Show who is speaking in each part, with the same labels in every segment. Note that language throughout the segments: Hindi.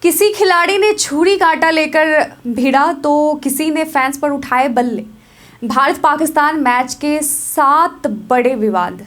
Speaker 1: किसी खिलाड़ी ने छुरी कांटा लेकर भिड़ा तो किसी ने फैंस पर उठाए बल्ले। भारत पाकिस्तान मैच के 7 बड़े विवाद,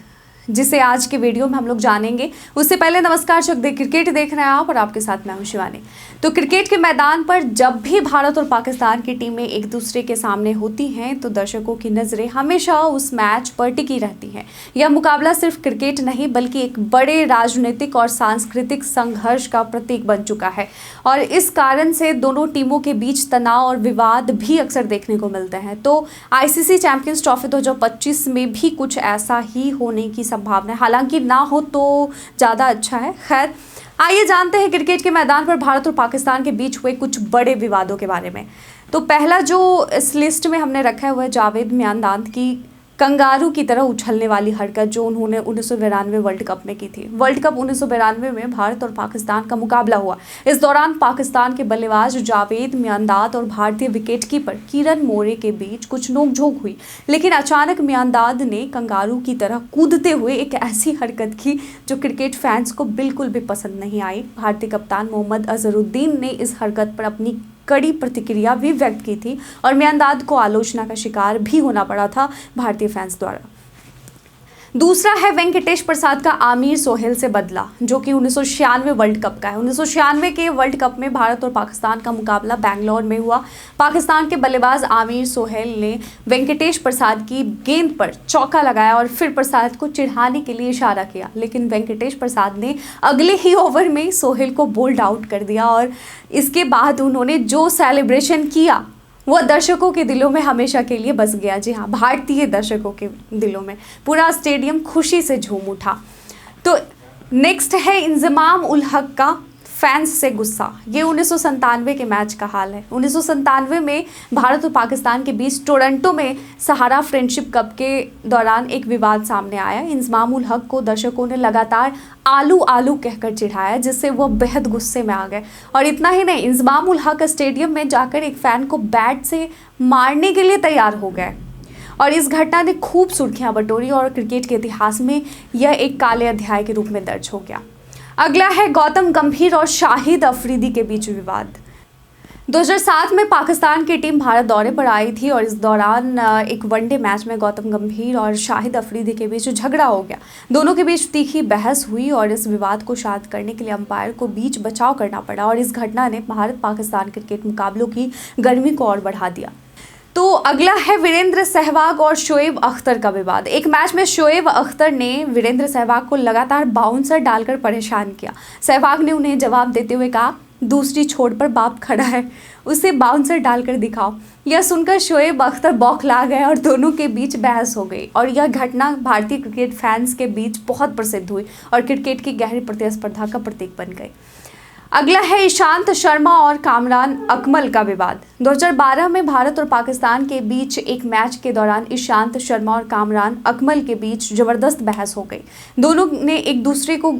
Speaker 1: जिसे आज के वीडियो में हम लोग जानेंगे। उससे पहले नमस्कार, क्रिकेट देख रहे हैं आप और आपके साथ मैं हूं शिवानी। तो क्रिकेट के मैदान पर जब भी भारत और पाकिस्तान की टीमें एक दूसरे के सामने होती हैं तो दर्शकों की नज़रें हमेशा उस मैच पर टिकी रहती हैं। यह मुकाबला सिर्फ क्रिकेट नहीं बल्कि एक बड़े राजनीतिक और सांस्कृतिक संघर्ष का प्रतीक बन चुका है और इस कारण से दोनों टीमों के बीच तनाव और विवाद भी अक्सर देखने को मिलते हैं। तो आईसीसी चैंपियंस ट्रॉफी 2025 में भी कुछ ऐसा ही होने की संभावना है, हालांकि ना हो तो ज़्यादा अच्छा है। खैर, आइए जानते हैं क्रिकेट के मैदान पर भारत और पाकिस्तान के बीच हुए कुछ बड़े विवादों के बारे में। तो पहला जो इस लिस्ट में हमने रखा है वह जावेद मियांदाद की कंगारू की तरह उछलने वाली हरकत जो उन्होंने 1992 वर्ल्ड कप में की थी। वर्ल्ड कप 1992 में भारत और पाकिस्तान का मुकाबला हुआ। इस दौरान पाकिस्तान के बल्लेबाज जावेद मियांदाद और भारतीय विकेटकीपर किरण मोरे के बीच कुछ नोकझोंक हुई, लेकिन अचानक मियांदाद ने कंगारू की तरह कूदते हुए एक ऐसी हरकत की जो क्रिकेट फैंस को बिल्कुल भी पसंद नहीं आई। भारतीय कप्तान मोहम्मद अजहरुद्दीन ने इस हरकत पर अपनी कड़ी प्रतिक्रिया भी व्यक्त की थी और मियांदाद को आलोचना का शिकार भी होना पड़ा था भारतीय फैंस द्वारा। दूसरा है वेंकटेश प्रसाद का आमिर सोहेल से बदला, जो कि 1996 वर्ल्ड कप का है। 1996 के वर्ल्ड कप में भारत और पाकिस्तान का मुकाबला बेंगलोर में हुआ। पाकिस्तान के बल्लेबाज आमिर सोहेल ने वेंकटेश प्रसाद की गेंद पर चौका लगाया और फिर प्रसाद को चिढ़ाने के लिए इशारा किया, लेकिन वेंकटेश प्रसाद ने अगले ही ओवर में सोहेल को बोल्ड आउट कर दिया और इसके बाद उन्होंने जो सेलिब्रेशन किया वह दर्शकों के दिलों में हमेशा के लिए बस गया। जी हाँ, भारतीय दर्शकों के दिलों में पूरा स्टेडियम खुशी से झूम उठा। तो नेक्स्ट है इंजमाम उल हक का फैंस से गुस्सा। ये 1997 के मैच का हाल है। 1997 में भारत और पाकिस्तान के बीच टोरंटो में सहारा फ्रेंडशिप कप के दौरान एक विवाद सामने आया। इंजमाम उल हक को दर्शकों ने लगातार आलू आलू कहकर चिढ़ाया, जिससे वह बेहद गुस्से में आ गए। और इतना ही नहीं, इंजमाम उल हक स्टेडियम में जाकर एक फ़ैन को बैट से मारने के लिए तैयार हो गए और इस घटना ने खूब सुर्खियां बटोरी और क्रिकेट के इतिहास में यह एक काले अध्याय के रूप में दर्ज हो गया। अगला है गौतम गंभीर और शाहिद अफरीदी के बीच विवाद। 2007 में पाकिस्तान की टीम भारत दौरे पर आई थी और इस दौरान एक वनडे मैच में गौतम गंभीर और शाहिद अफरीदी के बीच झगड़ा हो गया। दोनों के बीच तीखी बहस हुई और इस विवाद को शांत करने के लिए अंपायर को बीच बचाव करना पड़ा और इस घटना ने भारत पाकिस्तान क्रिकेट मुकाबलों की गर्मी को और बढ़ा दिया। तो अगला है वीरेंद्र सहवाग और शोएब अख्तर का विवाद। एक मैच में शोएब अख्तर ने वीरेंद्र सहवाग को लगातार बाउंसर डालकर परेशान किया। सहवाग ने उन्हें जवाब देते हुए कहा, दूसरी छोर पर बाप खड़ा है, उसे बाउंसर डालकर दिखाओ। यह सुनकर शोएब अख्तर बौखला गए और दोनों के बीच बहस हो गई और यह घटना भारतीय क्रिकेट फैंस के बीच बहुत प्रसिद्ध हुई और क्रिकेट की गहरी प्रतिस्पर्धा का प्रतीक बन गई। अगला है ईशांत शर्मा और कामरान अकमल का विवाद। 2012 में भारत और पाकिस्तान के बीच एक मैच के दौरान ईशांत शर्मा और कामरान अकमल के बीच जबरदस्त बहस हो गई। दोनों ने एक दूसरे को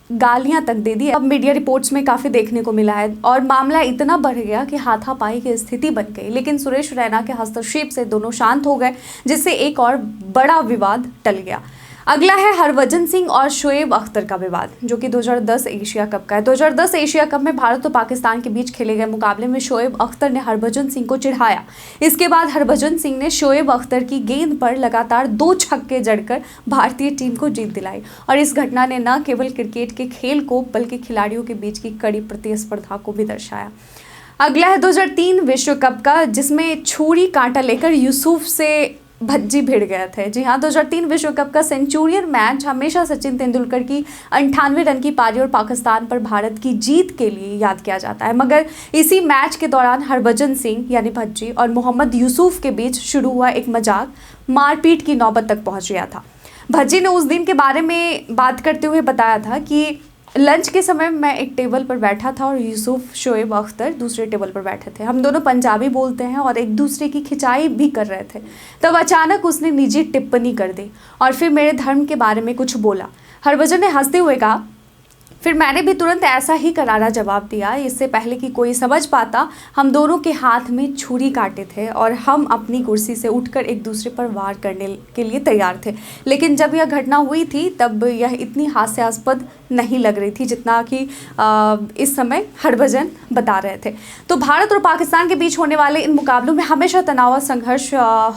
Speaker 1: गालियां तक दे दी। अब मीडिया रिपोर्ट्स में काफ़ी देखने को मिला है और मामला इतना बढ़ गया कि हाथापाई की स्थिति बन गई, लेकिन सुरेश रैना के हस्तक्षेप से दोनों शांत हो गए, जिससे एक और बड़ा विवाद टल गया। अगला है हरभजन सिंह और शोएब अख्तर का विवाद, जो कि 2010 एशिया कप का है। 2010 एशिया कप में भारत और पाकिस्तान के बीच खेले गए मुकाबले में शोएब अख्तर ने हरभजन सिंह को चिढ़ाया। इसके बाद हरभजन सिंह ने शोएब अख्तर की गेंद पर लगातार 2 छक्के जड़कर भारतीय टीम को जीत दिलाई और इस घटना ने न केवल क्रिकेट के खेल को बल्कि खिलाड़ियों के बीच की कड़ी प्रतिस्पर्धा को भी दर्शाया। अगला है 2003 विश्व कप का, जिसमें छुरी कांटा लेकर यूसुफ से भज्जी भिड़ गए थे। जी हाँ, 2003 विश्व कप का सेंचुरियन मैच हमेशा सचिन तेंदुलकर की 98 रन की पारी और पाकिस्तान पर भारत की जीत के लिए याद किया जाता है। मगर इसी मैच के दौरान हरभजन सिंह यानी भज्जी और मोहम्मद यूसुफ के बीच शुरू हुआ एक मजाक मारपीट की नौबत तक पहुंच गया था। भज्जी ने उस दिन के बारे में बात करते हुए बताया था कि लंच के समय मैं एक टेबल पर बैठा था और यूसुफ शोएब अख्तर दूसरे टेबल पर बैठे थे। हम दोनों पंजाबी बोलते हैं और एक दूसरे की खिंचाई भी कर रहे थे। तब अचानक उसने निजी टिप्पणी कर दी और फिर मेरे धर्म के बारे में कुछ बोला। हरभजन ने हंसते हुए कहा, फिर मैंने भी तुरंत ऐसा ही करारा जवाब दिया। इससे पहले कि कोई समझ पाता, हम दोनों के हाथ में छुरी काटे थे और हम अपनी कुर्सी से उठकर एक दूसरे पर वार करने के लिए तैयार थे। लेकिन जब यह घटना हुई थी तब यह इतनी हास्यास्पद नहीं लग रही थी जितना कि इस समय हरभजन बता रहे थे। तो भारत और पाकिस्तान के बीच होने वाले इन मुकाबलों में हमेशा तनाव और संघर्ष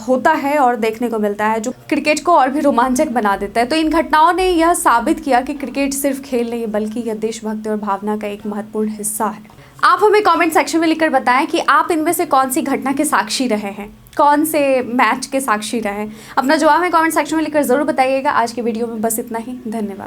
Speaker 1: होता है और देखने को मिलता है, जो क्रिकेट को और भी रोमांचक बना देता है। तो इन घटनाओं ने यह साबित किया कि क्रिकेट सिर्फ खेल नहीं बल्कि यह देशभक्ति और भावना का एक महत्वपूर्ण हिस्सा है। आप हमें कमेंट सेक्शन में लिखकर बताएं कि आप इनमें से कौन सी घटना के साक्षी रहे हैं, कौन से मैच के साक्षी रहे हैं। अपना जवाब हमें कमेंट सेक्शन में लिखकर ज़रूर बताइएगा। आज की वीडियो में बस इतना ही। धन्यवाद।